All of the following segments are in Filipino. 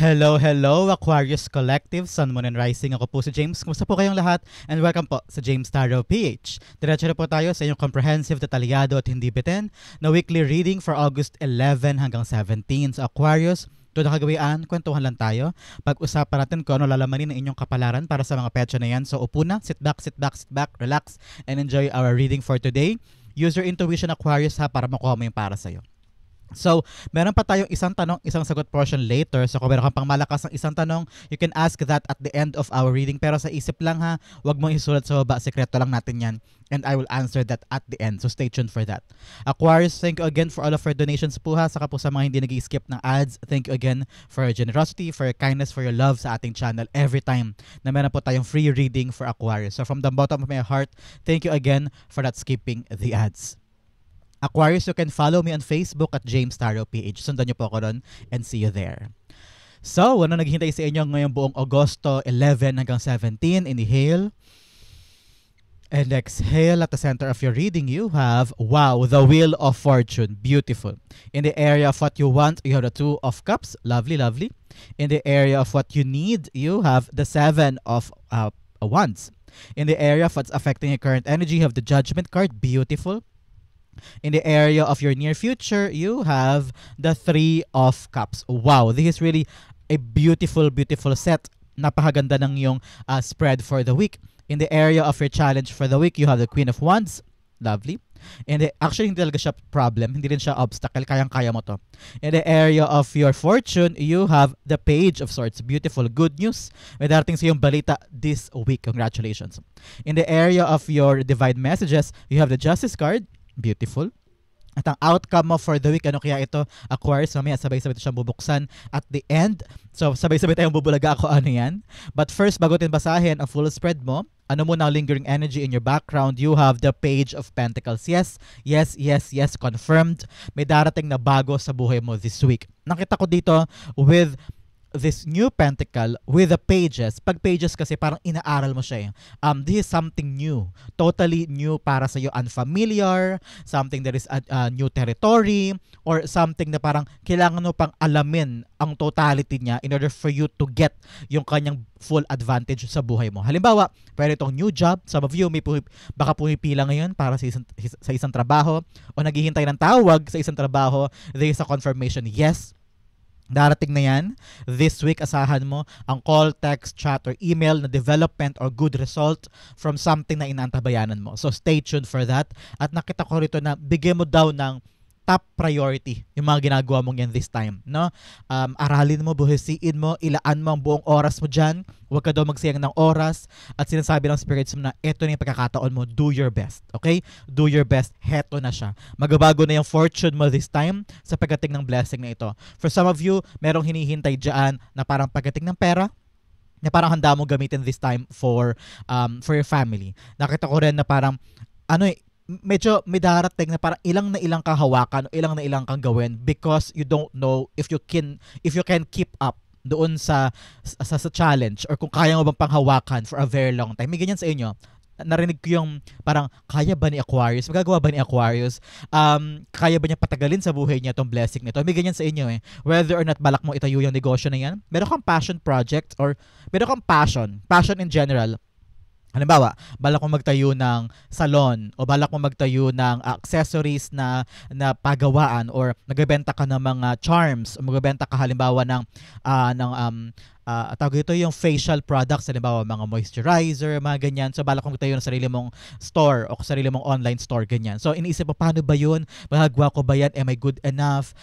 Hello, hello Aquarius Collective, Sun, Moon and Rising. Ako po si James. Kumusta po kayong lahat? And welcome po sa James Tarot PH. Diretso na po tayo sa inyong comprehensive, detalyado at hindi bitin na weekly reading for August 11 hanggang 17 sa Aquarius. Ito na kagawian, kwentuhan lang tayo. Pag-usapan natin kung ano lalamanin ng inyong kapalaran para sa mga petsa na yan. So upo na, sit back, relax, and enjoy our reading for today. Use your intuition, Aquarius, ha, para makuha mo yung para sa'yo. So, meron pa tayong isang tanong, isang sagot portion later. So, kung meron kang pang malakas ng isang tanong, you can ask that at the end of our reading. Pero sa isip lang ha, wag mong isulat sa baba. Sekreto lang natin yan. And I will answer that at the end. So, stay tuned for that. Aquarius, thank you again for all of your donations po ha. Saka po sa mga hindi nag-skip ng ads, thank you again for your generosity, for your kindness, for your love sa ating channel every time na meron po tayong free reading for Aquarius. So, from the bottom of my heart, thank you again for not skipping the ads. Aquarius, you can follow me on Facebook at James Tarot PH. Sundan niyo po ako doon and see you there. So, ano naghihintay sa inyo ngayong buong Agosto 11 hanggang 17? Inhale. And exhale. At the center of your reading, you have, wow, the Wheel of Fortune. Beautiful. In the area of what you want, you have the Two of Cups. Lovely, lovely. In the area of what you need, you have the Seven of Wands. In the area of what's affecting your current energy, you have the Judgment card. Beautiful. In the area of your near future, you have the Three of Cups. Wow, this is really a beautiful, beautiful set. Napakaganda ng yung spread for the week. In the area of your challenge for the week, you have the Queen of Wands. Lovely. Actually, hindi talaga siya problem. Hindi rin siya obstacle. Kayang-kaya mo to. In the area of your fortune, you have the Page of Swords. Beautiful. Good news. May darating sa iyong balita this week. Congratulations. In the area of your divine messages, you have the Justice card. Beautiful. At ang outcome mo for the week, ano kaya ito? Aquarius, mamaya sabay-sabay ito siyang bubuksan at the end. So, sabay-sabay tayong bubulaga ako ano yan. But first, bago natin basahin ang full spread mo, ano muna ang lingering energy in your background? You have the Page of Pentacles. Yes, yes, yes, yes, confirmed. May darating na bago sa buhay mo this week. Nakita ko dito with this new pentacle with the pages. Pag pages kasi parang inaaral mo siya eh. This is something new. Totally new para sa iyo. Unfamiliar. Something that is a new territory. Or something na parang kailangan mo pang alamin ang totality niya in order for you to get yung kanyang full advantage sa buhay mo. Halimbawa, pwede itong new job. Some of you may baka pumipila ngayon para sa isang trabaho o naghihintay ng tawag sa isang trabaho. There is a confirmation. Yes, darating na yan. This week, asahan mo ang call, text, chat, or email na development or good result from something na inaantabayanan mo. So, stay tuned for that. At nakita ko rito na bigyan mo daw ng top priority yung mga ginagawa mong yan this time. No? Aralin mo, buhisiin mo, ilaan mo ang buong oras mo dyan. Huwag ka daw magsayang ng oras. At sinasabi ng spirits mo na ito na yung pagkakataon mo. Do your best. Okay? Do your best. Heto na siya. Magabago na yung fortune mo this time sa pagdating ng blessing na ito. For some of you, merong hinihintay dyan na parang pagdating ng pera na parang handa mo gamitin this time for your family. Nakita ko rin na parang medyo may darating na parang ilang na ilang kang hawakan o ilang na ilang kang gawin because you don't know if you can keep up doon sa challenge or kung kaya mo bang panghawakan for a very long time. May ganyan sa inyo. Narinig ko yung parang kaya ba ni Aquarius? Magagawa ba ni Aquarius? Kaya ba niya patagalin sa buhay niya itong blessing nito? May ganyan sa inyo eh. Whether or not balak mo itayo yung negosyo na yan, meron kang passion project or meron kang passion in general. Halimbawa, balak mo magtayo ng salon o balak mo magtayo ng accessories na pagawaan or nagbebenta ka ng mga charms o magbebenta ka halimbawa ng tawag ito yung facial products, halimbawa mga moisturizer, mga ganyan. So balak mo magtayo ng sarili mong store o sarili mong online store, ganyan. So iniisip mo, paano ba yun? Magagawa ko ba yan? Am I good enough?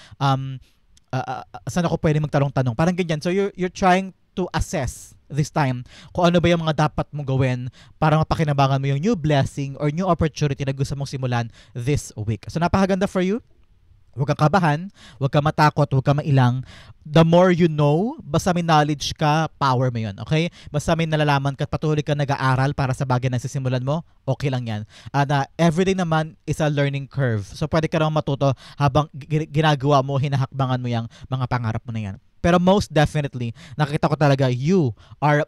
Saan ako pwede magtanong-tanong? Parang ganyan. So you're trying to assess this time kung ano ba yung mga dapat mong gawin para mapakinabangan mo yung new blessing or new opportunity na gusto mong simulan this week. So napakaganda for you. Huwag kang kabahan, huwag kang matakot, huwag kang mailang. The more you know, basta may knowledge ka, power mo yun, okay? Basta may nalalaman ka at patuloy ka nag-aaral para sa bagay na sisimulan mo, okay lang yan. Everyday naman is a learning curve. So pwede ka naman matuto habang ginagawa mo, hinahakbangan mo yung mga pangarap mo na yan. Pero most definitely, nakita ko talaga you are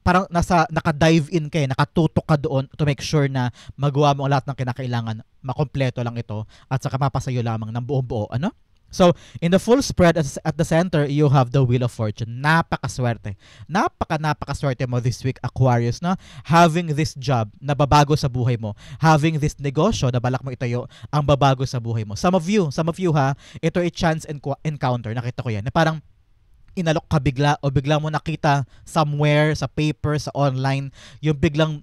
parang naka-dive in kayo, nakatutok ka doon to make sure na magawa mo lahat ng kinakailangan, makompleto lang ito at saka mapasayo lamang ng buong buo. Ano? So, in the full spread at the center, you have the Wheel of Fortune. Napakaswerte. Napakaswerte mo this week, Aquarius, no? Having this job na babago sa buhay mo. Having this negosyo na balak mo itayo ang babago sa buhay mo. Some of you ha, ito ay chance encounter. Nakita ko yan. Na parang inalok ka bigla o bigla mo nakita somewhere sa paper, sa online, yung biglang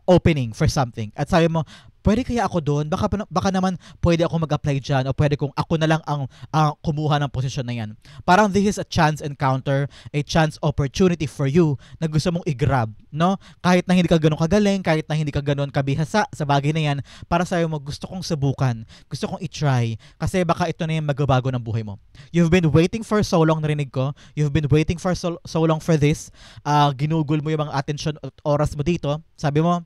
opening for something. At sabi mo, pwede kaya ako doon? Baka naman pwede ako mag-apply dyan o pwede kung ako na lang ang kumuha ng posisyon na yan. Parang this is a chance encounter, a chance opportunity for you na gusto mong i-grab, no? Kahit na hindi ka ganun kagaling, kahit na hindi ka ganun kabihasa sa bagay na yan, para sa'yo mo, gusto kong subukan, gusto kong i-try, kasi baka ito na yung magbabago ng buhay mo. You've been waiting for so long, narinig ko. You've been waiting for so long for this. Ginugol mo yung mga attention at oras mo dito. Sabi mo,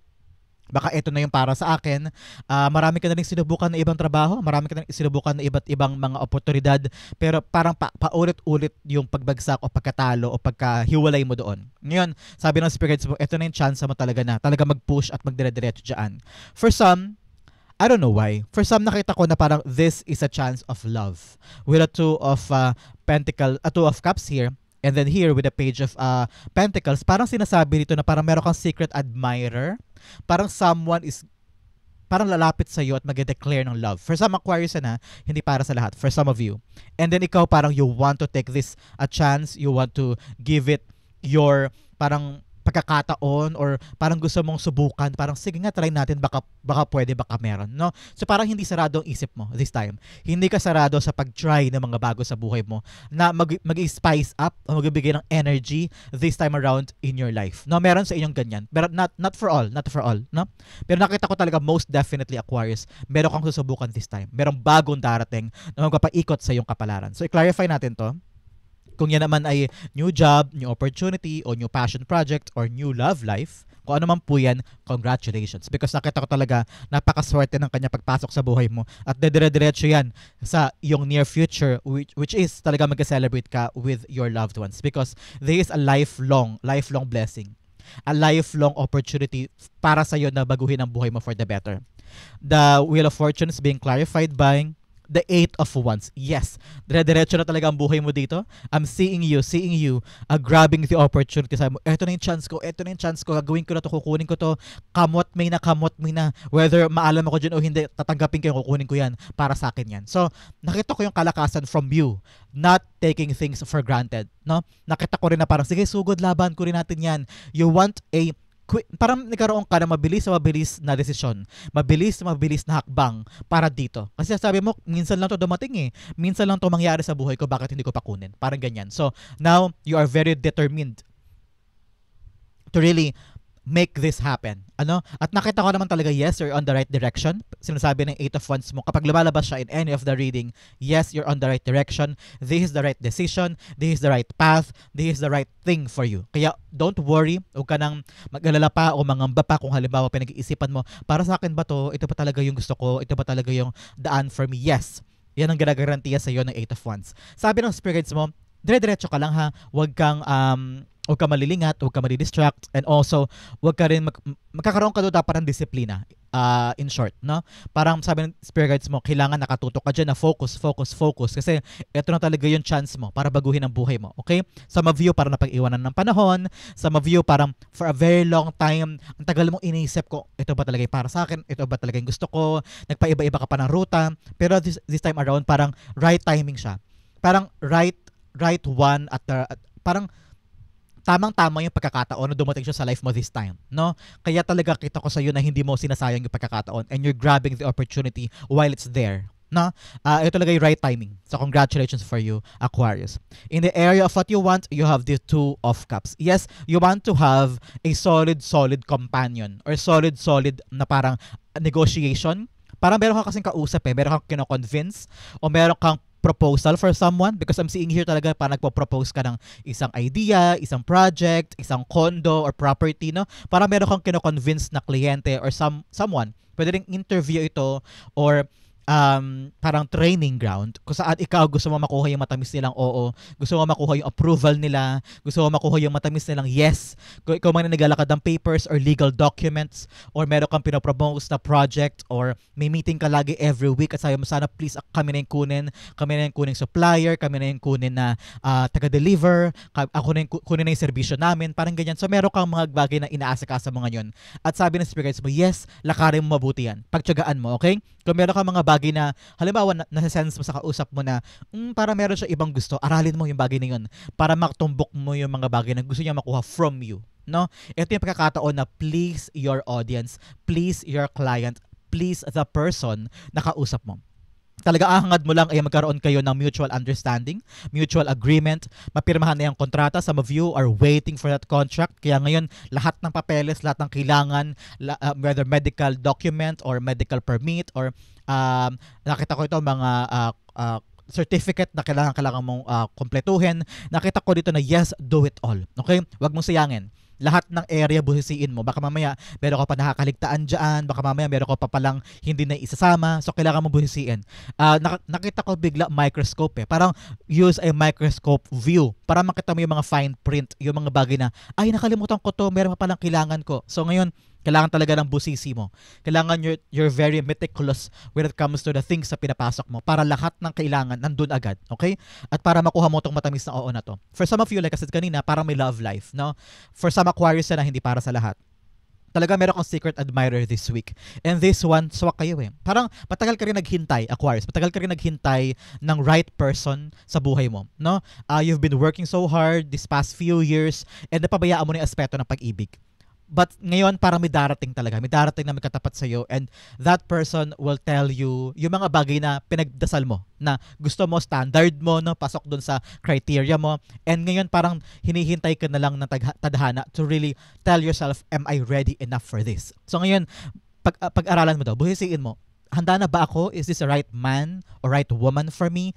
baka ito na yung para sa akin. Marami ka na rin sinubukan na ibang trabaho, marami ka na rin sinubukan na iba't ibang mga oportunidad, pero parang paulit-ulit yung pagbagsak o pagkatalo o pagkahiwalay mo doon. Ngayon, sabi ng spirits mo, ito na yung chance mo talaga mag-push at magdire-diretso dyan. For some, I don't know why. For some, nakita ko na parang this is a chance of love. With a two of cups here, and then here with a page of pentacles, parang sinasabi dito na parang meron kang secret admirer. Parang someone is parang lalapit sa iyo at mag-declare ng love. For some Aquarius na, hindi para sa lahat. For some of you. And then ikaw parang you want to take this a chance, you want to give it your parang pagkakataon or parang gusto mong subukan, parang sige nga try natin, baka pwede, baka meron, no? So parang hindi sarado ang isip mo this time. Hindi ka sarado sa pag-try ng mga bago sa buhay mo na mag-spice up o magbibigay ng energy this time around in your life. No, meron sa inyong ganyan. Pero not for all, no? Pero nakita ko talaga most definitely Aquarius, meron kang susubukan this time. Merong bagong darating na magpapaikot sa iyong kapalaran. So i-clarify natin 'to. Kung yan naman ay new job, new opportunity, o new passion project, or new love life, kung ano man po yan, congratulations. Because nakita ko talaga, napakaswerte ng kanya pagpasok sa buhay mo. At dedire-diretso yan sa iyong near future, which is talaga mag-celebrate ka with your loved ones. Because there is a lifelong blessing. A lifelong opportunity para sa'yo na baguhin ang buhay mo for the better. The Wheel of Fortune is being clarified by the 8 of Wands. Yes, dire-diretso na talaga ang buhay mo dito. I'm seeing you, grabbing the opportunity. Sabi mo, eto na yung chance ko, gagawin ko na to, kukunin ko to, kamot may na. Whether maalam ako dyan o hindi, tatanggapin ko yung kukunin ko yan, para sa akin yan. So, nakita ko yung kalakasan from you, not taking things for granted, no? Nakita ko rin na parang, sige, sugod, laban ko rin natin yan. You want parang nagkaroon ka ng mabilis na desisyon, mabilis na hakbang para dito. Kasi sabi mo, minsan lang to dumating minsan lang to mangyari sa buhay ko, bakit hindi ko pa kunin? Parang ganyan. So, now, you are very determined to really make this happen. At nakita ko naman talaga, yes, you're on the right direction. Sinasabi ng 8 of Wands mo, kapag lumalabas siya in any of the reading, yes, you're on the right direction. This is the right decision. This is the right path. This is the right thing for you. Kaya, don't worry. Huwag ka nang mag-alala pa o mangamba pa kung halimbawa pinag-iisipan mo, para sa akin ba to? Ito pa talaga yung gusto ko? Ito pa talaga yung daan for me? Yes. Yan ang ginagarantiya sa iyo ng 8 of Wands. Sabi ng spirits mo, dire-diretso ka lang ha. Huwag kang malilingat, huwag ka mali-distract, and also, huwag ka rin, magkakaroon ka doon dapat ng disiplina, in short, no? Parang sabi ng spirit guides mo, kailangan nakatutok ka dyan na focus, kasi ito na talaga yung chance mo para baguhin ang buhay mo, okay? Some of you, parang napag-iwanan ng panahon, some of you, parang for a very long time, ang tagal mong iniisip ko, ito ba talaga yung para sa akin? Ito ba talaga yung gusto ko? Nagpaiba-iba ka pa ng ruta, pero this time around, parang right timing siya. Parang right one parang tamang-tama yung pagkakataon na dumating siya sa life mo this time, no? Kaya talaga kita ko sa iyo na hindi mo sinasayang yung pagkakataon and you're grabbing the opportunity while it's there, no? Ito talaga yung right timing. So congratulations for you, Aquarius. In the area of what you want, you have the 2 of Cups. Yes, you want to have a solid companion or solid na parang negotiation. Parang meron kang kasing kausap meron kang kino-convince o meron kang proposal for someone, because I'm seeing here talaga parang nagpo-propose ka ng isang idea, isang project, isang condo or property, no? Para meron kang kino-convince na kliyente or someone. Pwede ring interview ito or parang training ground kung saan ikaw gusto mo makuha yung matamis nilang oo, gusto mo makuha yung approval nila, gusto mo makuha yung matamis nilang yes. Kung ikaw man na naglalakad ng papers or legal documents or meron kang pinopropose na project or may meeting ka lagi every week at sabi mo sana please kami na yung kunin supplier, kami na yung kunin na taga-deliver, ako na yung kunin na yung serbisyo namin, parang ganyan. So meron kang mga bagay na inaasikaso mo ngayon. At sabi ng speaker mo, yes, lakarin mo mabuti yan. Pagtyagaan mo, okay? Kung meron kang mga bagay na, halimbawa, nasa-sense mo sa kausap mo na, para meron siya ibang gusto, aralin mo yung bagay na yun para makatumbok mo yung mga bagay na gusto niya makuha from you. No? Ito yung pagkakataon na please your audience, please your client, please the person na kausap mo. Talaga ahangad mo lang ay magkaroon kayo ng mutual understanding, mutual agreement, mapirmahan na yung kontrata. Some of you are waiting for that contract. Kaya ngayon, lahat ng papeles, lahat ng kailangan, whether medical document or medical permit or nakita ko ito mga certificate na kailangan mong kumpletuhin. Nakita ko dito na yes, do it all. Okay? Huwag mong sayangin. Lahat ng area buhisiin mo. Baka mamaya meron ka pa nakakaligtaan dyan. Baka mamaya meron ka pa palang hindi na isasama. So, kailangan mo buhisiin. Nakita ko bigla microscope eh. Parang use a microscope view para makita mo yung mga fine print, yung mga bagay na, ay, nakalimutan ko to, meron pa palang kailangan ko. So, ngayon, kailangan talaga ng busisi mo. Kailangan you're very meticulous when it comes to the things na pinapasok mo para lahat ng kailangan nandun agad. Okay? At para makuha mo itong matamis na oo na to. For some of you, like I said kanina, parang may love life. No? For some Aquarius na hindi para sa lahat. Talaga meron kang secret admirer this week. And this one, swak kayo eh. Parang matagal ka rin naghintay, Aquarius. Matagal ka rin naghintay ng right person sa buhay mo. No? You've been working so hard this past few years and napabayaan mo na yung aspeto ng pag-ibig. But ngayon parang may darating talaga. May darating na may katapat sa'yo and that person will tell you yung mga bagay na pinagdasal mo na gusto mo, standard mo, no? Pasok dun sa criteria mo. And ngayon parang hinihintay ka na lang ng tadhana to really tell yourself, am I ready enough for this? So ngayon, pag-aralan mo to, buhisiin mo, handa na ba ako? Is this a right man or right woman for me?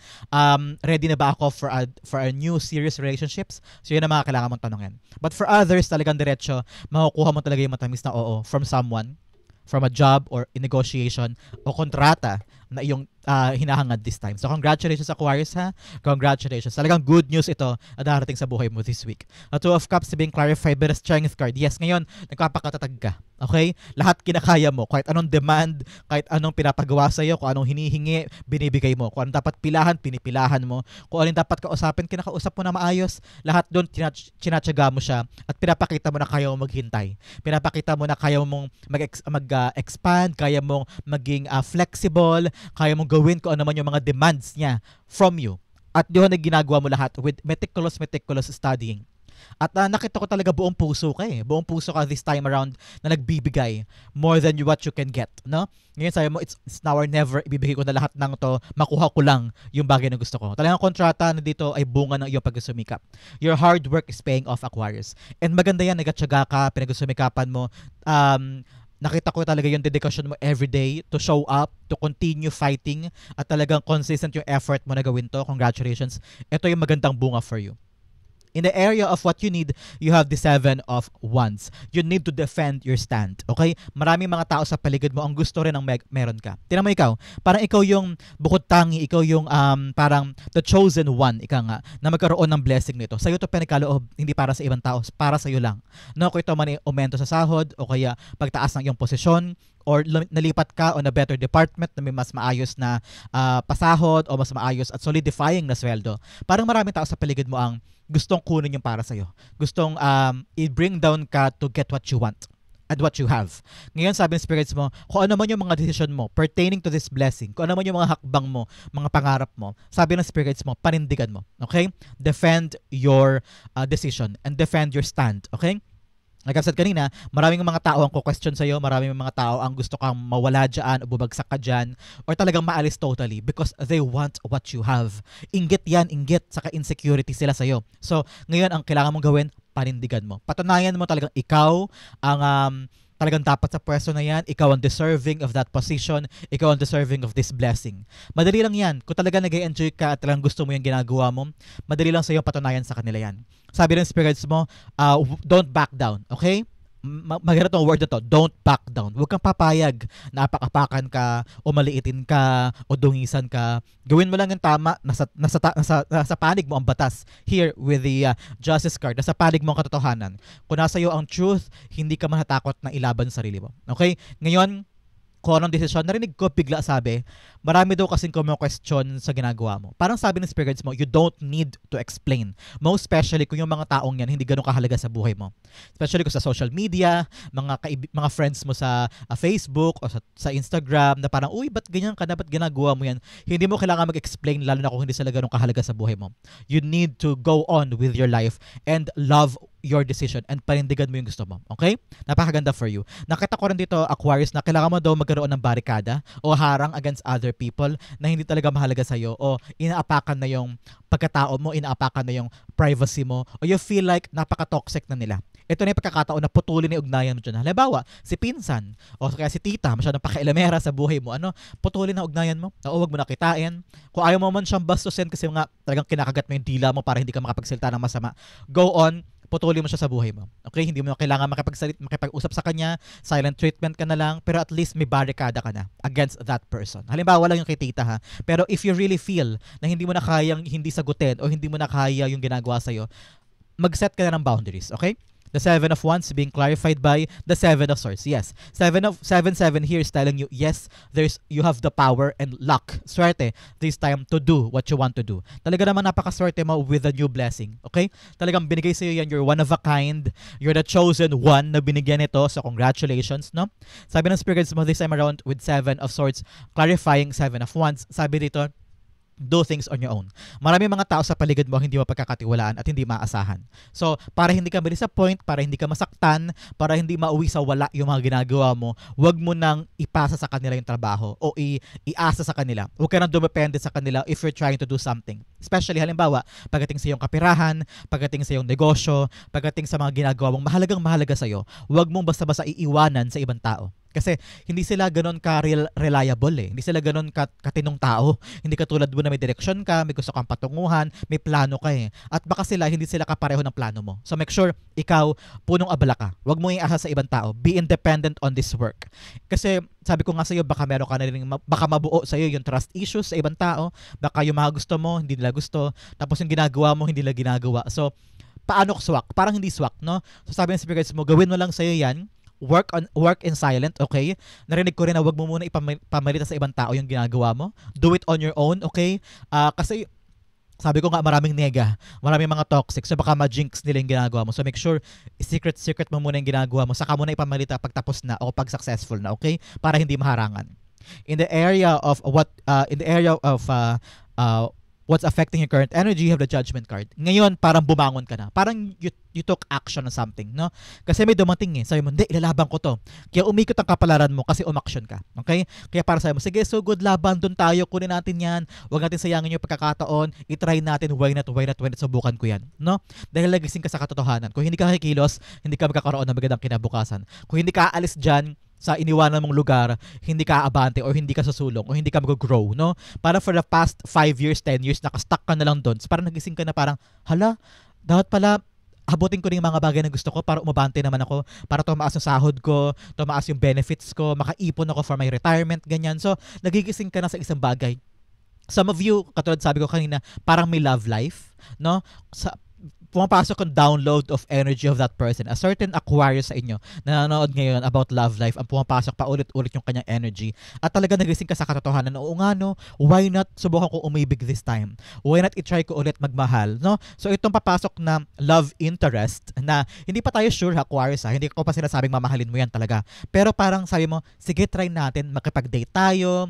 Ready na ba ako for a new serious relationships? So yun ang mga kailangan mong tanongin. But for others, talagang diretso, makukuha mo talaga yung matamis na oo from someone, from a job or in negotiation o kontrata na iyong hinahangad this time. So congratulations Aquarius ha. Congratulations. Talagang good news ito na darating sa buhay mo this week. Two of Cups being clarified by the Strength card. Yes, ngayon nagpapakatatag ka. Okay? Lahat kinakaya mo. Kahit anong demand, kahit anong pinapagawa sa iyo, kung anong hinihingi, binibigay mo. Kung anong dapat pilahan, pinipilahan mo. Kung anong dapat kausapin, kinakausap mo na maayos. Lahat doon tinatsaga mo siya at pinapakita mo na kaya mo maghintay. Pinapakita mo na kaya mong mag-expand, kaya mong maging flexible, kaya mong gawin kung ano man yung mga demands niya from you. At doon na ginagawa mo lahat with meticulous studying. At nakita ko talaga buong puso ka eh. Buong puso ka this time around na nagbibigay more than what you can get. No? Ngayon sabi mo, it's now or never. Ibibigay ko na lahat ng to. Makuha ko lang yung bagay na gusto ko. Talagang kontrata na dito ay bunga ng iyong pagsusumikap. Your hard work is paying off, Aquarius. And maganda yan, nagatsaga ka, pinagsusumikapan mo. Nakita ko talaga yung dedication mo everyday to show up, to continue fighting, at talagang consistent yung effort mo na gawin to. Congratulations. Ito yung magandang bunga for you. In the area of what you need, you have the 7 of Wands. You need to defend your stand. Okay? Maraming mga tao sa paligid mo ang gusto rin ng meron ka. Tingnan mo ikaw. Parang ikaw yung bukod tangi, ikaw yung parang the chosen one, ika nga, na magkaroon ng blessing nito. Sa'yo to panikaloob, hindi para sa ibang tao, para sa'yo lang. No, kung ito man aumento sa sahod, o kaya pagtaas ng iyong posisyon, or nalipat ka on a better department na may mas maayos na pasahod o mas maayos at solidifying na sweldo. Parang maraming tao sa paligid mo ang gustong kunin yung para sa'yo. Gustong i-bring down ka to get what you want and what you have. Ngayon sabi ng spirits mo, kung ano man yung mga decision mo pertaining to this blessing, kung ano man yung mga hakbang mo, mga pangarap mo, sabi ng spirits mo, panindigan mo. Okay? Defend your decision and defend your stand. Okay? Like I said kanina, maraming mga tao ang question sa'yo, maraming mga tao ang gusto kang mawala dyan o bubagsak ka dyan or talagang maalis totally because they want what you have. Inggit yan, inggit, saka insecurity sila sa'yo. So, ngayon ang kailangan mong gawin, panindigan mo. Patunayan mo talagang ikaw ang talagang dapat sa pwesto na yan, ikaw ang deserving of that position, ikaw ang deserving of this blessing. Madali lang yan. Kung talaga nag-enjoy ka at talagang gusto mo yung ginagawa mo, madali lang sa'yo patunayan sa kanila yan. Sabi ng spirits mo, don't back down, okay? maganda tong word na to, don't back down. Huwag kang papayag na apak-apakan ka, o maliitin ka, o dungisan ka. Gawin mo lang yung tama, nasa panig mo ang batas. Here with the justice card, nasa panig mo ang katotohanan. Kung nasa iyo ang truth, hindi ka mahatakot na ilaban sa sarili mo. Okay? Ngayon, kung anong desisyon, narinig ko bigla sabi, marami daw kasing question sa ginagawa mo. Parang sabi ng spirit guides mo, you don't need to explain. Most especially kung yung mga taong yan hindi ganun kahalaga sa buhay mo. Especially kung sa social media, mga friends mo sa Facebook o sa Instagram na parang, uy, ba't ganyan ka na? Ba't ginagawa mo yan? Hindi mo kailangan mag-explain lalo na kung hindi sila ganun kahalaga sa buhay mo. You need to go on with your life and love your decision and panindigan mo yung gusto mo. Okay? Napakaganda for you. Nakita ko rin dito, Aquarius, na kailangan mo daw magkaroon ng barikada o harang against other people na hindi talaga mahalaga sa'yo o inaapakan na yung pagkatao mo, inaapakan na yung privacy mo o you feel like napaka-toxic na nila. Ito na yung pagkakataon na putulin na yung ugnayan mo dyan. Halimbawa, si pinsan o kaya si tita, masyadong pakailamera sa buhay mo, putulin na ugnayan mo. O, huwag mo nakitain. Kung ayaw mo man siyang bastusin kasi nga talagang kinakagat mo yung dila mo para hindi ka makapagsalita ng masama, go on, putulin mo siya sa buhay mo. Okay? Hindi mo kailangan makipag-usap sa kanya, silent treatment ka na lang, pero at least may barricada ka na against that person. Halimbawa lang yung kay tita ha, pero if you really feel na hindi mo na kayang hindi sagutin o hindi mo na kaya yung ginagawa sa'yo, mag-set ka na ng boundaries. Okay? The 7 of Wands being clarified by the 7 of Swords. Yes. 7 here is telling you, yes, you have the power and luck. Swerte this time to do what you want to do. Talaga naman napakaswerte mo with a new blessing. Okay? Talagang binigay sa iyo yan. You're one of a kind. You're the chosen one na binigyan ito. So congratulations, no? Sabi ng spirits mo this time around with 7 of Swords clarifying 7 of Wands. Sabi dito, do things on your own. Maraming mga tao sa paligid mo hindi mo pagkakatiwalaan at hindi maasahan. So, para hindi ka ma-disappoint, para hindi ka masaktan, para hindi mauwi sa wala yung mga ginagawa mo, wag mo nang ipasa sa kanila yung trabaho o iasa sa kanila. Huwag ka nang dumepende sa kanila if you're trying to do something. Especially, halimbawa, pagdating sa iyong kapirahan, pagdating sa iyong negosyo, pagdating sa mga ginagawa mong mahalagang-mahalaga sa iyo, wag mong basta-basta iiwanan sa ibang tao. Kasi hindi sila ganoon ka-reliable eh. Hindi sila ganoon katinong tao. Hindi katulad mo na may direksyon ka, may gusto kang patunguhan, may plano ka eh. At baka hindi sila kapareho ng plano mo. So make sure ikaw punong abala ka. Huwag mo iasa sa ibang tao. Be independent on this work. Kasi sabi ko nga sa iyo, baka meron ka na rin, baka mabuo sa iyo yung trust issues sa ibang tao. Baka yung mga gusto mo, hindi nila gusto. Tapos yung ginagawa mo, hindi nila ginagawa. So paano swak? Parang hindi swak, no? So sabi ng spirits mo, gawin mo lang sa iyo yan. Work in silent, okay? Narinig ko rin na wag mo muna ipamalita sa ibang tao yung ginagawa mo. Do it on your own, okay? Kasi sabi ko nga maraming nega, maraming mga toxic, so baka ma-jinx nila yung ginagawa mo. So make sure secret mo muna yung ginagawa mo, saka mo na ipamalita pag tapos na o pag successful na, okay? Para hindi maharangan. In the area of what's affecting your current energy, you have the Judgment card. Ngayon, parang bumangon ka na. Parang you took action on something, no? Kasi may dumating eh. Sabi mo, hindi, ilalaban ko to. Kaya umikot ang kapalaran mo kasi umaction ka. Okay? Kaya para sabi mo, sige, so good, laban, dun tayo, kunin natin yan. Huwag natin sayangin yung pagkakataon. I-try natin, why not, subukan ko yan. No? Dahil nagising ka sa katotohanan. Kung hindi ka kikilos, hindi ka magkakaroon ng magandang kinabukasan. Kung hindi ka aalis dyan, sa iniwanan mong lugar, hindi ka aabante or hindi ka susulong o hindi ka mag-grow, no? Para for the past 5 years, 10 years, nakastuck ka na lang doon. So, parang nagising ka na parang, hala, dapat pala abutin ko rin yung mga bagay na gusto ko para umabante naman ako, para tumaas yung sahod ko, tumaas yung benefits ko, makaipon ako for my retirement, ganyan. So, nagigising ka na sa isang bagay. Some of you, katulad sabi ko kanina, parang may love life, no? Pumapasok ang download of energy of that person. A certain Aquarius sa inyo na nanonood ngayon about love life, ang pumapasok pa ulit-ulit yung kanyang energy. At talaga nagising ka sa katotohanan, oo nga no, why not subukan ko umibig this time? Why not i-try ko ulit magmahal? No? So itong papasok na love interest na hindi pa tayo sure, Aquarius ha, hindi ko pa sinasabing mamahalin mo yan talaga. Pero parang sabi mo, sige try natin, makipag-date tayo,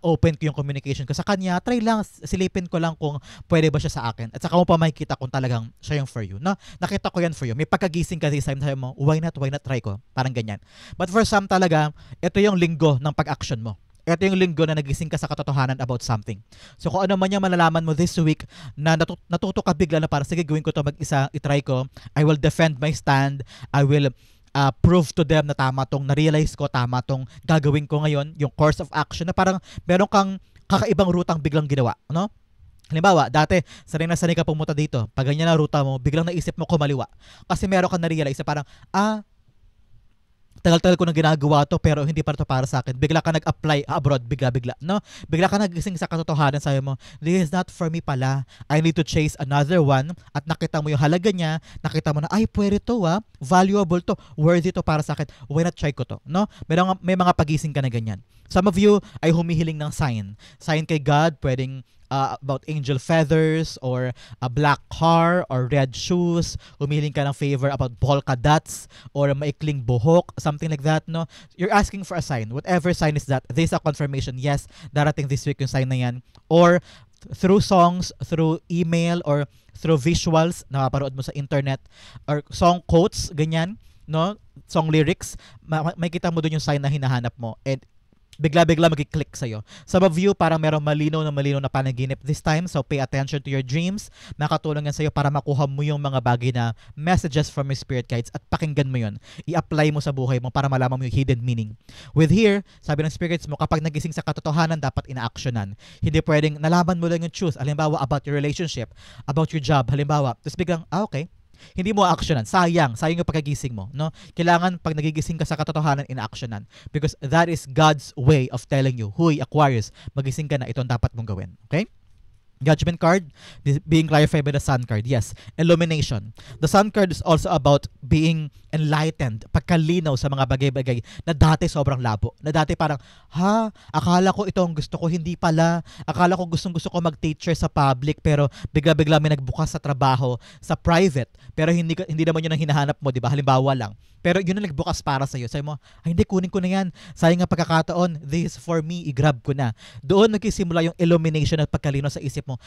open ko yung communication ko sa kanya, try lang, silipin ko lang kung pwede ba siya sa akin. At saka mo pa makikita kung talagang siya yung for you. No? Nakita ko yan for you. May pagkagising ka this time, sabi mo, why not try ko? Parang ganyan. But for some talaga, ito yung linggo ng pag-action mo. Ito yung linggo na nagising ka sa katotohanan about something. So kung ano man yung malalaman mo this week na natuto ka bigla na parang, sige, gawin ko to mag-isa, itry ko, I will defend my stand, I will prove to them na tama tong, na-realize ko, tama tong gagawin ko ngayon, yung course of action na parang meron kang kakaibang rutang biglang ginawa. No? Halimbawa, dati, sanay ka pumunta dito. Pag ganyan na ruta mo, biglang naisip mo kumaliwa. Kasi meron ka na-realize na parang, tagal-tagal ko nang ginagawa to pero hindi pa to para sa akin. Bigla ka nag-apply abroad, bigla-bigla, no? Bigla ka nagising sa katotohanan, sabi mo, this is not for me pala. I need to chase another one. At nakita mo yung halaga niya, nakita mo na, ay, pwede to valuable to, worthy to para sa akin. Why not try ko to, no? May mga pagising ka na ganyan. Some of you ay humihiling ng sign. Sign kay God, pwedeng about angel feathers or a black car or red shoes. Humihiling ka ng favor about polka dots or maikling buhok, something like that, no? You're asking for a sign. Whatever sign is that, this is a confirmation. Yes, darating this week yung sign na yan. Or through songs, through email, or through visuals na napaparood mo sa internet, or song quotes, ganyan, no? Song lyrics, may kita mo dun yung sign na hinahanap mo. And bigla-bigla mag-click sa'yo. Some of you, parang merong malinaw na panaginip this time, so pay attention to your dreams. Makatulong yan sa'yo para makuha mo yung mga bagay na messages from your spirit guides at pakinggan mo yun. I-apply mo sa buhay mo para malaman mo yung hidden meaning. With here, sabi ng spirits mo, kapag nagising sa katotohanan, dapat ina-actionan. Hindi pwedeng nalaman mo lang yung truth. Halimbawa, about your relationship, about your job, halimbawa. Tapos biglang, okay, hindi mo actionan. Sayang yung pagkagising mo, no? Kailangan pag nagigising ka sa katotohanan, in-actionan. Because that is God's way of telling you, huy, Aquarius, magising ka na, ito ang dapat mong gawin. Okay? Judgment card, being clarified by the Sun card. Yes, illumination. The Sun card is also about being enlightened, pagkalinaw sa mga bagay-bagay na dati sobrang labo. Na dati parang, akala ko ito ang gusto ko, hindi pala. Akala ko gustong-gusto ko mag-teacher sa public, pero bigla-bigla may nagbukas sa trabaho, sa private. Pero hindi naman yun ang hinahanap mo, di ba? Halimbawa lang. Pero yun ang nagbukas para sa'yo. Sabi mo, hindi, kunin ko na yan. Sayang nga pagkakataon. This is for me. I-grab ko na. Doon nagsisimula yung illumination at pagkalino sa isip mo.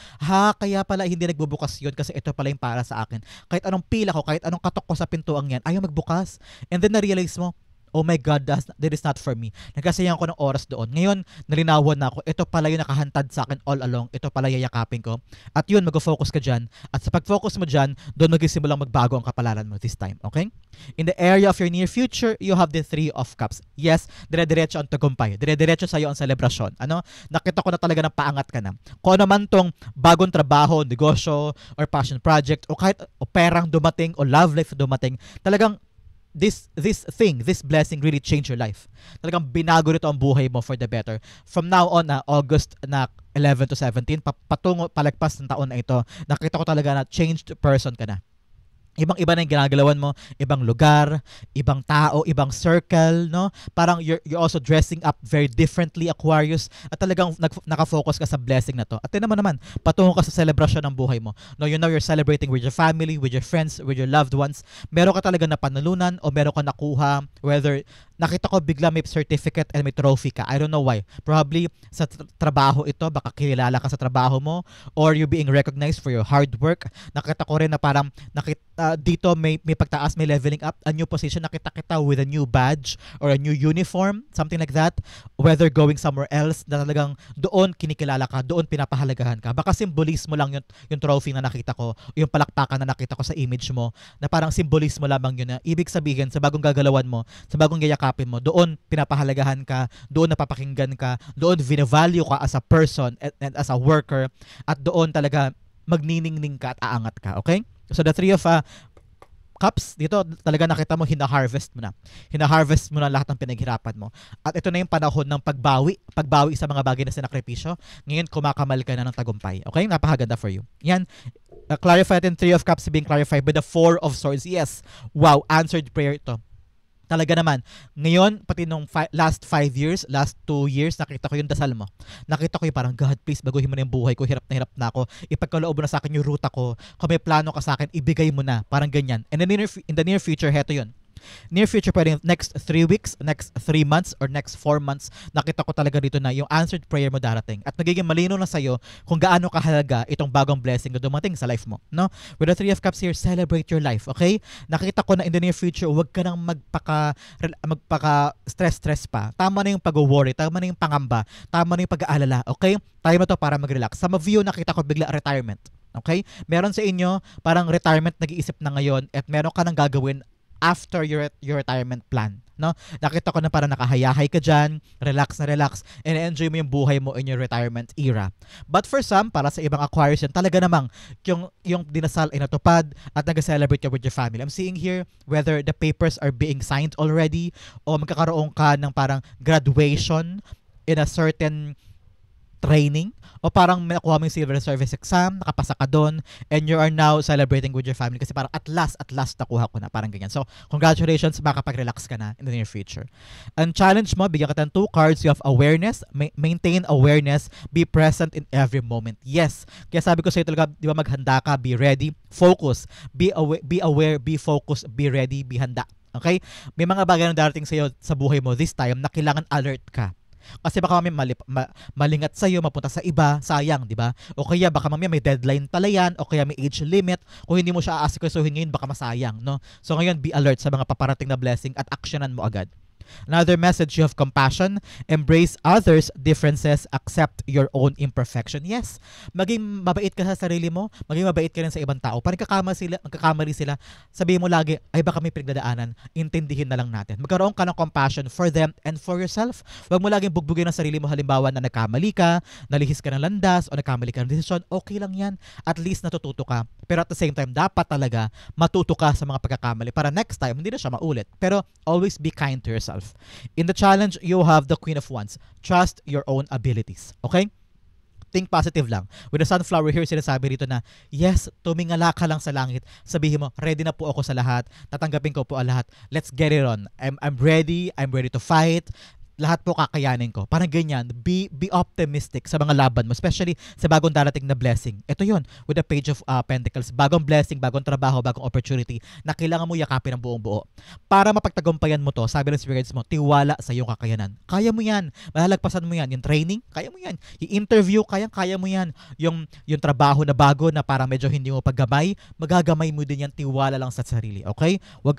Kaya pala hindi nagbubukas yun kasi ito pala yung para sa akin. Kahit anong pila ko, kahit anong katok ko sa pintuang yan, ayaw magbukas. And then na-realize mo, oh my God, that is not for me. Nagkasayang ko ng oras doon. Ngayon, nalinawan na ako. Ito pala yung nakahantad sa akin all along. Ito pala yayakapin ko. At yun, mag-focus ka dyan. At sa pag-focus mo dyan, doon magsimulang magbago ang kapalaran mo this time. Okay? In the area of your near future, you have the 3 of Cups. Yes, dire-diretso ang tagumpay. Dire-diretso sa'yo ang selebrasyon. Nakita ko na talaga ng paangat ka na. Kung ano man tong bagong trabaho, negosyo, or passion project, o kahit perang dumating, o love life dumating, talagang this blessing really changed your life. Talagang binago nito ang buhay mo for the better. From now on, August na 11 to 17, patungo palagpas ng taon na ito, nakita ko talaga na changed person ka na. Ibang-iba na yung ginagalawan mo, ibang lugar, ibang tao, ibang circle, no? Parang you're also dressing up very differently, Aquarius, at talagang nakafocus ka sa blessing na to. At naman, patungo ka sa celebration ng buhay mo. No, you're celebrating with your family, with your friends, with your loved ones. Meron ka talaga na panalunan o meron ka nakuha, whether nakita ko bigla may certificate and may trophy ka. I don't know why. Probably sa trabaho ito, baka kilala ka sa trabaho mo, or you being recognized for your hard work. Nakita ko rin na parang dito may pagtaas, may leveling up, a new position, nakita kita with a new badge or a new uniform, something like that. Whether going somewhere else, na talagang doon kinikilala ka, doon pinapahalagahan ka. Baka symbolismo lang yung trophy na nakita ko, yung palakpakan na nakita ko sa image mo, na parang symbolismo lamang yun, na ibig sabihin sa bagong gagalawan mo, sa bagong yayakapin mo, doon pinapahalagahan ka, doon napapakinggan ka, doon vinavalue ka as a person and as a worker, at doon talaga magniningning ka at aangat ka, okay? So the 3 of Cups, dito talaga nakita mo, hina-harvest mo na. Hina-harvest mo na lahat ng pinaghirapan mo. At ito na yung panahon ng pagbawi sa mga bagay na sinakripisyo. Ngayon, kumakamal ka na ng tagumpay. Okay? Napakaganda for you. Yan, clarify natin 3 of Cups being clarified by the 4 of Swords. Yes. Wow, answered prayer ito. Talaga naman, ngayon, pati nung last 5 years, last 2 years, nakita ko yung dasal mo. Nakita ko yung parang, God, please, baguhin mo na yung buhay ko, hirap na ako. Ipagkaloob mo na sa akin yung ruta ko. Kung may plano ka sa akin, ibigay mo na. Parang ganyan. And in the near future, heto yun. Near future, pwedeng next 3 weeks, next 3 months, or next 4 months, nakita ko talaga dito na yung answered prayer mo darating. At nagiging malino na sa'yo kung gaano kahalaga itong bagong blessing na dumating sa life mo. No? With the 3 of Cups here, celebrate your life, okay? Nakita ko na in the near future, huwag ka nang magpaka-stress pa. Tama na yung pag-worry, tama na yung pangamba, tama na yung pag-aalala, okay? Tayo na to para mag-relax. Some of you, nakita ko bigla retirement. Okay? Meron sa inyo, parang retirement nag-iisip na ngayon at meron ka nang gagawin after your retirement plan. no? Nakita ko na parang nakahayahay ka dyan, relax na relax, and enjoy mo yung buhay mo in your retirement era. But for some, para sa ibang Aquarius yan, talaga namang yung dinasal ay natupad at nag-celebrate ka with your family. I'm seeing here whether the papers are being signed already o magkakaroon ka ng parang graduation in a certain training o parang nakuha mo yung civil service exam, nakapasa ka doon, and you are now celebrating with your family kasi parang at last nakuha ko na, parang ganyan. So, congratulations, makapag-relax ka na in the near future. Ang challenge mo, bigyan ka ng 2 cards. You have awareness, maintain awareness, be present in every moment. Yes, kaya sabi ko sa'yo talaga, di ba, maghanda ka, be ready, focus, be aware, be focused, be ready, be handa. Okay? May mga bagay na darating sa'yo sa buhay mo this time na kailangan alert ka. Kasi baka mamaya malingat sa'yo, mapunta sa iba, sayang, di ba? O kaya baka mamaya may deadline pala yan, o kaya may age limit. Kung hindi mo siya aasikasuhin ngayon, baka masayang, no? So ngayon, be alert sa mga paparating na blessing at actionan mo agad. Another message, you have compassion, embrace others' differences, accept your own imperfection. Yes, maging mabait ka sa sarili mo, maging mabait ka rin sa ibang tao. Parang magkakamali sila, sabihin mo lagi, ay baka may pinagdadaanan, intindihin na lang natin. Magkaroon ka ng compassion for them and for yourself. Huwag mo laging bugbugin ang sarili mo, halimbawa na nagkamali ka, nalihis ka ng landas, o nagkamali ka ng desisyon, okay lang yan. At least natututo ka. Pero at the same time, dapat talaga matuto ka sa mga pagkakamali para next time, hindi na siya maulit. Pero always be kind to yourself. In the challenge, you have the Queen of Wands. Trust your own abilities. Okay? Think positive lang. With the sunflower here, sinasabi rito na, yes, tumingala ka lang sa langit. Sabihin mo, ready na po ako sa lahat. Tatanggapin ko po ang lahat. Let's get it on. I'm ready. I'm ready to fight. Lahat po kakayanin ko. Parang ganyan. Be optimistic sa mga laban mo, especially sa bagong darating na blessing. Ito yon with the Page of Pentacles. Bagong blessing, bagong trabaho, bagong opportunity na kailangan mo yakapin ng buong buo. Para mapagtagumpayan mo to, sabi ng spirits mo, tiwala sa iyong kakayanan. Kaya mo yan. Malalagpasan mo yan. Yung training, kaya mo yan. Yung interview, kaya mo yan. Yung trabaho na bago na parang medyo hindi mo paggamay, magagamay mo din yan. Tiwala lang sa sarili. Okay? Wag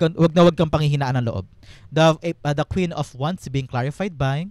kang panghihinaan ng loob. The Queen of Wands being clarified by,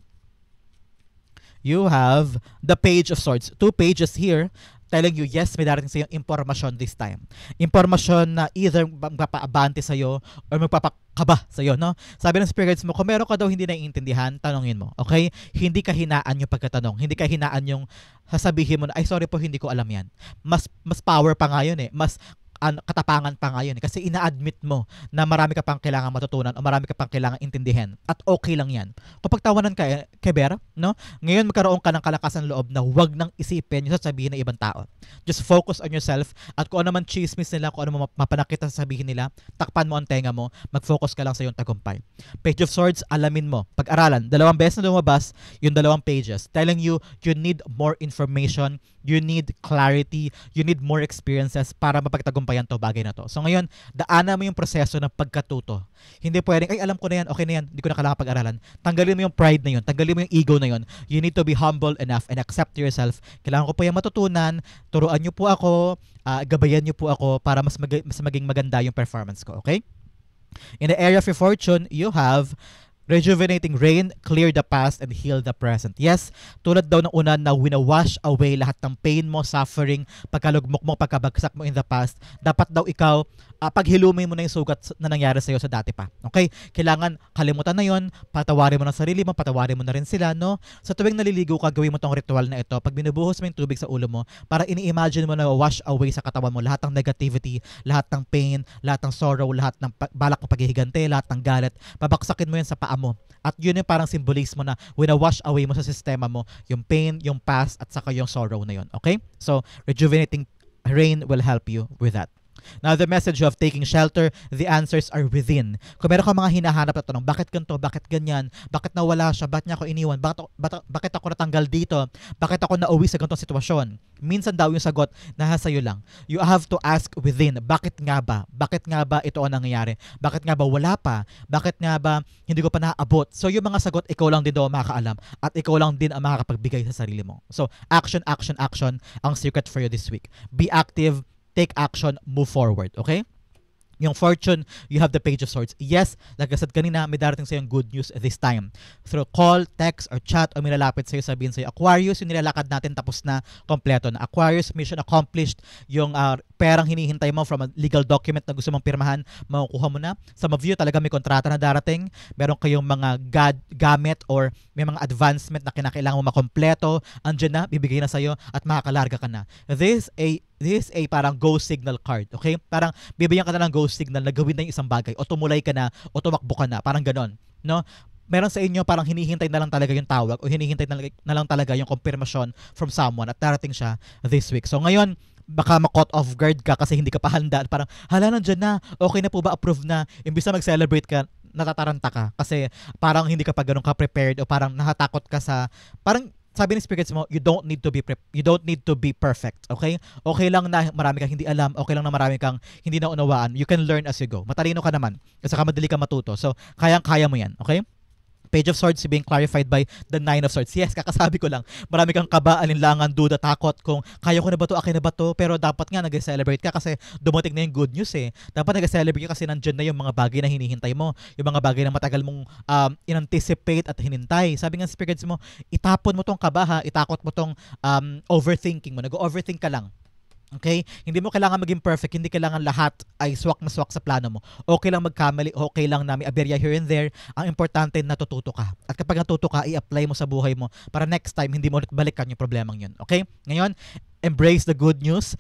you have the Page of Swords. 2 pages here telling you, yes, may darating sa iyo impormasyon this time. Impormasyon na either magpapaabante sa iyo or magpapakaba sa iyo, no? Sabi ng spirits mo, kung meron ka daw hindi naiintindihan, tanongin mo, okay? Hindi ka hinaan yung pagkatanong. Hindi ka hinaan yung sasabihin mo na, ay sorry po, hindi ko alam yan. Mas power pa nga yun eh. Mas katapangan pa ngayon kasi ina-admit mo na marami ka pang kailangan matutunan o marami ka pang kailangan intindihin at okay lang yan. Kapag tawanan ka, Keber, no? Ngayon magkaroon ka ng kalakasan loob na huwag nang isipin yung sasabihin ng ibang tao. Just focus on yourself at kung ano man chismis nila, kung ano man mapanakit sa sabihin nila, takpan mo ang tenga mo, mag-focus ka lang sa iyong tagumpay. Page of Swords, alamin mo, pag-aralan, 2 beses na lumabas yung 2 pages telling you need more information, you need clarity, you need more experiences para mapagtagumpayan to bagay na to. So ngayon, daanan mo yung proseso ng pagkatuto. Hindi pwedeng, ay alam ko na yan, okay na yan, hindi ko na kailangan pag-aralan. Tanggalin mo yung pride na yun, tanggalin mo yung ego na yun. You need to be humble enough and accept yourself. Kailangan ko po yung matutunan, turuan nyo po ako, gabayan nyo po ako para mas maging maganda yung performance ko, okay? In the area of your fortune, you have rejuvenating rain, clear the past and heal the present. Yes, tulad daw ng una na winawash away lahat ng pain mo, suffering, pagkalugmok mo, pagkabagsak mo in the past. Dapat daw ikaw, paghilumin mo na yung sugat na nangyari sa'yo sa dati pa. Okay? Kailangan kalimutan na yon, patawarin mo na sarili mo, patawarin mo na rin sila, no? Sa tuwing naliligo ka, gawin mo tong ritual na ito. Pag binubuhos mo yung tubig sa ulo mo, para ini-imagine mo na wash away sa katawan mo lahat ng negativity, lahat ng pain, lahat ng sorrow, lahat ng balak na paghihigante, lahat ng galit, pabaksakin mo yan sa paa mo. At yun yung parang symbolismo na wina-wash away mo sa sistema mo yung pain, yung past, at saka yung sorrow na yun. Okay? So, rejuvenating rain will help you with that. Now, the message of taking shelter, the answers are within. Kung meron kang mga hinahanap na tanong, bakit ganito, bakit ganyan, bakit nawala siya, bakit niya ako iniwan, bakit ako natanggal dito, bakit ako nauwi sa ganitong sitwasyon, minsan daw yung sagot nasa sa'yo lang. You have to ask within, bakit nga ba ito ang nangyayari, bakit nga ba wala pa, bakit nga ba hindi ko pa naaabot. So yung mga sagot, ikaw lang din daw makakaalam at ikaw lang din ang makakapagbigay sa sarili mo. So action ang secret for you this week. Be active, take action, move forward, okay? Yung fortune, you have the page of swords. Yes, like I said kanina, may darating sa'yo good news this time. Through call, text, or chat, o may lalapit sa'yo, sabihin sa'yo, Aquarius, yung nilalakad natin tapos na, kompleto na. Aquarius, mission accomplished. Yung perang hinihintay mo from a legal document na gusto mong pirmahan, makukuha mo na. Some of you, talaga may kontrata na darating. Meron kayong mga gamit or may mga advancement na kinakailangan mo makompleto. Andyan na, bibigay na sa'yo at makakalarga ka na. This is a parang go signal card, okay? Parang bibigyan ka na ng go signal na gawin na yung isang bagay o tumulay ka na o tumakbo ka na, parang ganon, no? Meron sa inyo parang hinihintay na lang talaga yung tawag o hinihintay na lang talaga yung confirmation from someone at darating siya this week. So ngayon, baka ma-caught off guard ka kasi hindi ka pa handa. Parang, hala, nandyan na, okay na po ba, approve na? Imbis na mag-celebrate ka, natataranta ka kasi parang hindi ka pa ganun ka-prepared o parang nahatakot ka sa, parang sabi ng spirits mo, you don't need to be perfect, okay? Okay lang na marami kang hindi alam, okay lang na marami kang hindi naunawaan. You can learn as you go. Matalino ka naman. Kasi madali ka matuto. So, kayang-kaya mo yan, okay? Page of Swords being clarified by the Nine of Swords. Yes, kakasabi ko lang. Marami kang kaba, alinlangan, duda, takot kung kaya ko na ba to, akin na ba to, pero dapat nga nag-celebrate ka kasi dumating na yung good news eh. Dapat nag-celebrate ka kasi nandyan na yung mga bagay na hinihintay mo, yung mga bagay na matagal mong in-anticipate at hinintay. Sabi nga spirits mo, itapon mo tong kaba, itakot mo tong overthinking mo. Nag-overthink ka lang. Okay? Hindi mo kailangan maging perfect, hindi kailangan lahat ay swak na swak sa plano mo. Okay lang magkamali, okay lang na may aberya here and there. Ang importante, natututo ka. At kapag natuto ka, i-apply mo sa buhay mo para next time, hindi mo ulit balikan yung problemang yun. Okay? Ngayon, embrace the good news.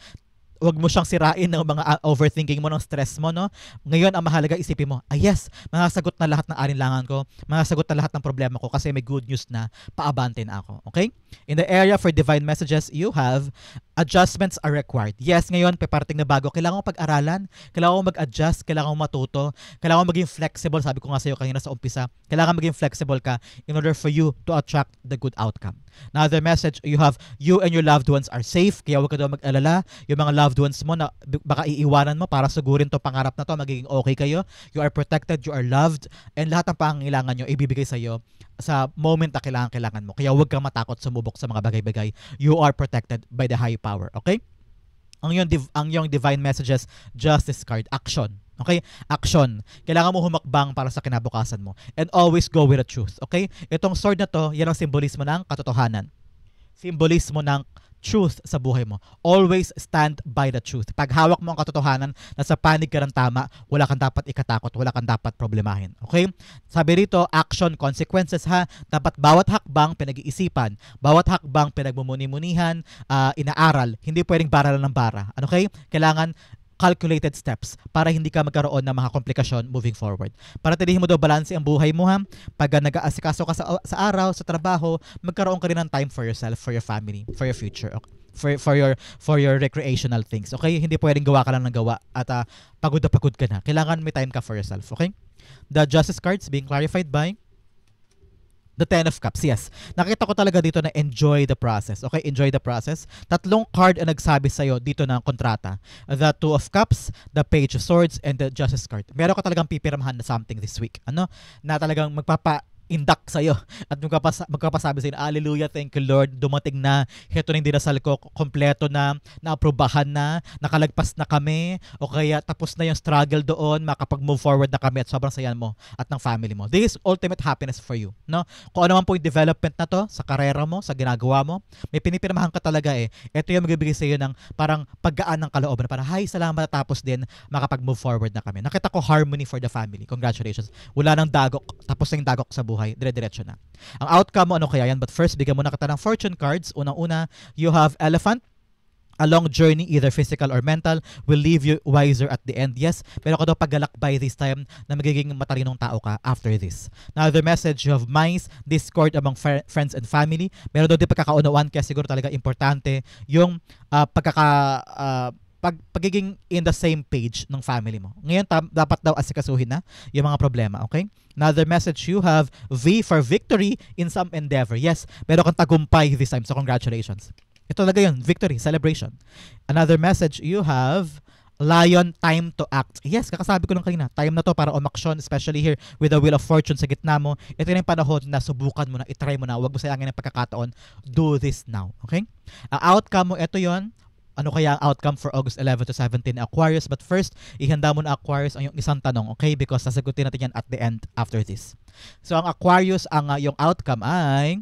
Huwag mo siyang sirain ng mga overthinking mo, ng stress mo, no? Ngayon, ang mahalaga, isipin mo, yes, masasagot na lahat ng alinlangan ko, masasagot na lahat ng problema ko kasi may good news na paabante na ako. Okay? In the area for divine messages, you have adjustments are required. Yes, ngayon, parating na bago. Kailangan mo pag-aralan, kailangan mo mag-adjust, kailangan mo matuto, kailangan mo maging flexible. Sabi ko nga sa'yo kanina sa umpisa, kailangan maging flexible ka in order for you to attract the good outcome. Another message, you have, you and your loved ones are safe, kaya huwag ka daw mag-alala. Yung mga loved ones mo na baka iiwanan mo para sugurin to pangarap na to, magiging okay kayo. You are protected, you are loved, and lahat ng pangangailangan nyo ibibigay sa'yo sa moment na kailangan mo. Kaya huwag kang matakot sumubok sa mga bagay-bagay. You are protected by the high power. Okay? Ang yung divine messages, justice card, action. Okay? Action. Kailangan mo humakbang para sa kinabukasan mo. And always go with the truth. Okay? Itong sword na to, yan ang simbolismo ng katotohanan. Simbolismo ng truth sa buhay mo. Always stand by the truth. Pag hawak mo ang katotohanan, nasa panig ka ng tama, wala kang dapat ikatakot, wala kang dapat problemahin. Okay? Sabi rito, action, consequences ha. Dapat bawat hakbang pinag-iisipan, bawat hakbang pinagmumuni-munihan, inaaral. Hindi pwedeng bara lang ng bara. Okay? Kailangan calculated steps para hindi ka magkaroon ng mga komplikasyon moving forward. Para tilihin mo daw balanse ang buhay mo ha. Pag nag-aasikaso ka sa araw, sa trabaho, magkaroon ka rin ng time for yourself, for your family, for your future, okay? For your recreational things. Okay? Hindi pwedeng gawa ka lang ng gawa at pagod na pagod ka na. Kailangan may time ka for yourself. Okay? The Justice cards being clarified by the Ten of Cups, yes. Nakita ko talaga dito na enjoy the process. Okay, enjoy the process. Tatlong card ang nagsabi sa'yo dito ng kontrata. The Two of Cups, the Page of Swords, and the Justice card. Meron ka talagang pipirmahan na something this week. Ano? Na talagang indak sa'yo at magkapasabi sa'yo, hallelujah, thank you Lord, dumating na, heto na yung dinasal ko, kompleto na, naaprobahan na, nakalagpas na kami, o kaya tapos na yung struggle doon, makapag-move forward na kami at sobrang saya mo at ng family mo. This is ultimate happiness for you. No? Kung ano man po yung development na to, sa karera mo, sa ginagawa mo, may pinipirmahan ka talaga eh. Ito yung magbibigay sa'yo ng parang paggaan ng kalooban, para hay, salamat, tapos din, makapag-move forward na kami. Nakita ko harmony for the family. Congratulations. Wala nang dagok, tapos na yung dagok sa buhay, dire-diretso na. Ang outcome mo, ano kaya yan? But first, bigyan mo na kita ng fortune cards. Unang-una, you have Elephant. A long journey, either physical or mental, will leave you wiser at the end. Yes, pero ako daw paggalakbay this time na magiging matalinong tao ka after this. Now, the message, you have Mice, discord among friends and family. Meron daw din pagkakaunawaan, kaya siguro talaga importante yung pagiging in the same page ng family mo. Ngayon, dapat daw asikasuhin na yung mga problema, okay? Another message, you have V for victory in some endeavor. Yes, meron kang tagumpay this time, so congratulations. Ito talaga yun, victory, celebration. Another message, you have Lion, time to act. Yes, kakasabi ko lang kanina, time na to para umaksyon, especially here with the Wheel of Fortune sa gitna mo. Ito na yung panahon na subukan mo na, itry mo na, huwag mo sayangin ang pagkakataon. Do this now, okay? Ang outcome mo, ito yon, ano kaya ang outcome for August 11 to 17 Aquarius. But first, ihanda mo na Aquarius ang yung isang tanong, okay? Because sasagutin natin yan at the end after this. So ang Aquarius, yung outcome ay...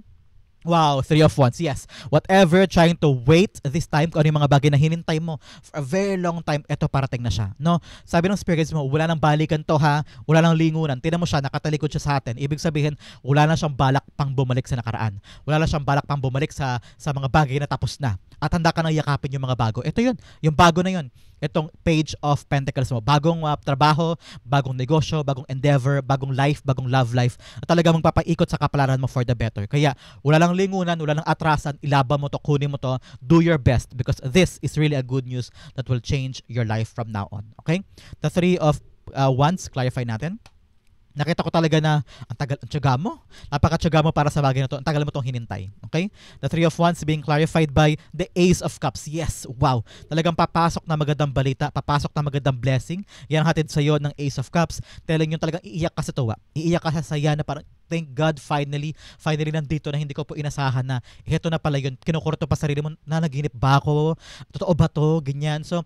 Wow, 3 of Wands. Yes. Whatever trying to wait this time, kung ano yung mga bagay na hinintay mo for a very long time, eto parating na siya. No? Sabi ng spirit guides mo, wala nang balikan to ha, wala nang lingunan. Tingnan mo siya, nakatalikod siya sa atin. Ibig sabihin, wala na siyang balak pang bumalik sa nakaraan. Wala na siyang balak pang bumalik sa mga bagay na tapos na. At handa ka nang yakapin yung mga bago. Ito yun, yung bago na yun. Itong Page of Pentacles mo. Bagong trabaho, bagong negosyo, bagong endeavor, bagong life, bagong love life. At talaga magpapaikot sa kapalaran mo for the better. Kaya wala lang lingunan, wala lang atrasan, ilaban mo to, kunin mo to, do your best because this is really a good news that will change your life from now on. Okay? The 3 of Wands, clarify natin. Nakita ko talaga na ang tagal, ang tiyaga mo. Napaka-tiyaga mo para sa bagay na to. Ang tagal mo tong hinintay. Okay? The 3 of Wands being clarified by the Ace of Cups. Yes, wow. Talagang papasok na magandang balita, papasok na magandang blessing. Yan hatid sa iyo ng Ace of Cups. Telling yung talagang iiyak ka sa tuwa. Iiyak ka sa saya na parang thank God finally nandito na hindi ko po inasahan na ito na pala yun. Kinukurto pa sarili mo na naginip ba ako? Totoo ba to? Ganyan. So,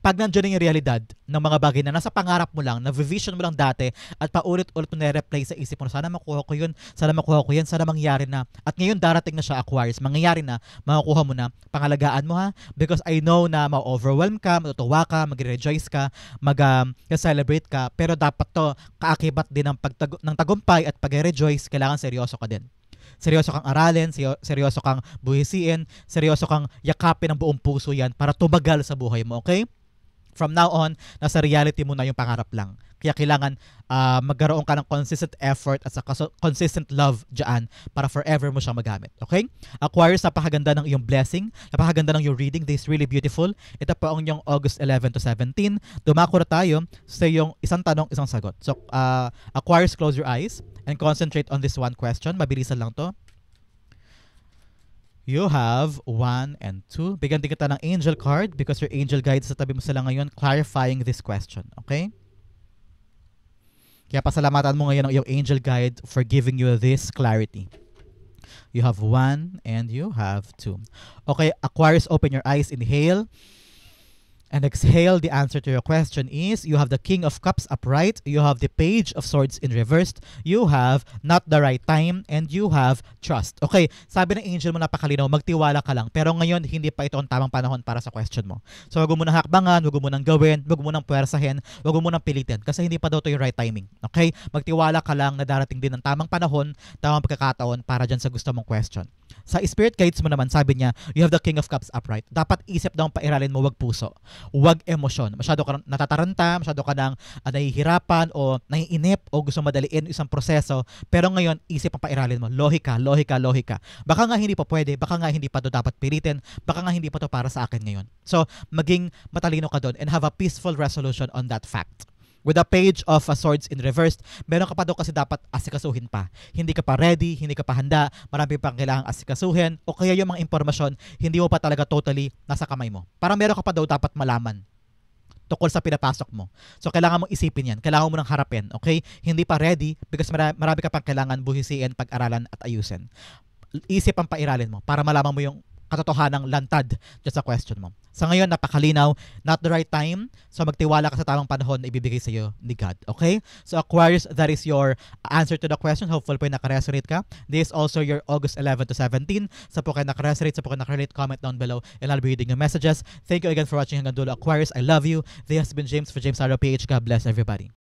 pag nandiyan yung realidad ng mga bagay na nasa pangarap mo lang, na-vision mo lang dati at paulit-ulit mo na-replay sa isip mo, sana makuha ko yun, sana makuha ko yan, sana mangyari na. At ngayon darating na siya, Aquarius, mangyayari na, makukuha mo na, pangalagaan mo ha, because I know na ma-overwhelm ka, matutuwa ka, mag-rejoice ka, mag-celebrate ka, pero dapat to kaakibat din ng tagumpay at pag-rejoice, kailangan seryoso ka din. Seryoso kang aralin, seryoso kang buhisiin, seryoso kang yakapin ng buong puso yan para tumagal sa buhay mo, okay? From now on, nasa reality mo na yung pangarap lang. Kaya kailangan magkaroon ka ng consistent effort at consistent love dyan para forever mo siyang magamit. Okay? Aquarius, napakaganda ng iyong blessing. Napakaganda ng iyong reading. This is really beautiful. Ito po ang iyong August 11 to 17. Dumako na tayo sa iyong isang tanong, isang sagot. So, Aquarius, close your eyes and concentrate on this one question. Mabilisan lang to. You have 1 and 2. Bigyan din kita ng angel card because your angel guides sa tabi mo sila ngayon clarifying this question. Okay? Kaya pasalamatan mo ngayon ang iyong angel guide for giving you this clarity. You have 1 and you have 2. Okay, Aquarius, open your eyes. Inhale. And exhale, the answer to your question is, you have the King of Cups upright, you have the Page of Swords in reversed, you have not the right time, and you have trust. Okay, sabi ng angel mo napakalinaw, magtiwala ka lang. Pero ngayon, hindi pa ito ang tamang panahon para sa question mo. So, wag mo nang hakbangan, wag mo nang gawin, wag mo nang puwersahin, wag mo nang pilitin. Kasi hindi pa daw ito yung right timing. Okay? Magtiwala ka lang na darating din ang tamang panahon, tamang pagkakataon para dyan sa gusto mong question. Sa spirit guides mo naman, sabi niya, you have the King of Cups upright. Dapat isip daw ang pairalin mo, wag puso. Wag emosyon. Masyado ka natataranta, masyado ka nang nahihirapan o naiinip o gusto madaliin isang proseso. Pero ngayon, isip ang pairalin mo. Lohika, lohika, lohika. Baka nga hindi pa pwede, baka nga hindi pa to dapat pilitin, baka nga hindi pa to para sa akin ngayon. So, maging matalino ka doon and have a peaceful resolution on that fact. With the Page of Swords in reversed, meron ka pa daw kasi dapat asikasuhin pa. Hindi ka pa ready, hindi ka pa handa, marami pang kailangang asikasuhin, o kaya yung mga impormasyon, hindi mo pa talaga totally nasa kamay mo. Parang meron ka pa daw dapat malaman tukol sa pinapasok mo. So, kailangan mong isipin yan. Kailangan mo nang harapin, okay? Hindi pa ready because marami ka pang kailangan buhisiin, pag-aralan at ayusin. Isip ang pairalin mo para malaman mo yung katotohanang lantad just sa question mo. Sa ngayon, napakalinaw, not the right time. So, magtiwala ka sa tamang panahon na ibibigay sa iyo ni God. Okay? So, Aquarius, that is your answer to the question. Hopefully po nakaresonate ka. This is also your August 11 to 17. Sa po kayo nakaresonate, sa po kayo nakarelate, comment down below and I'll be reading your messages. Thank you again for watching hanggang dulo. Aquarius, I love you. This has been James for James Arrow PH. God bless everybody.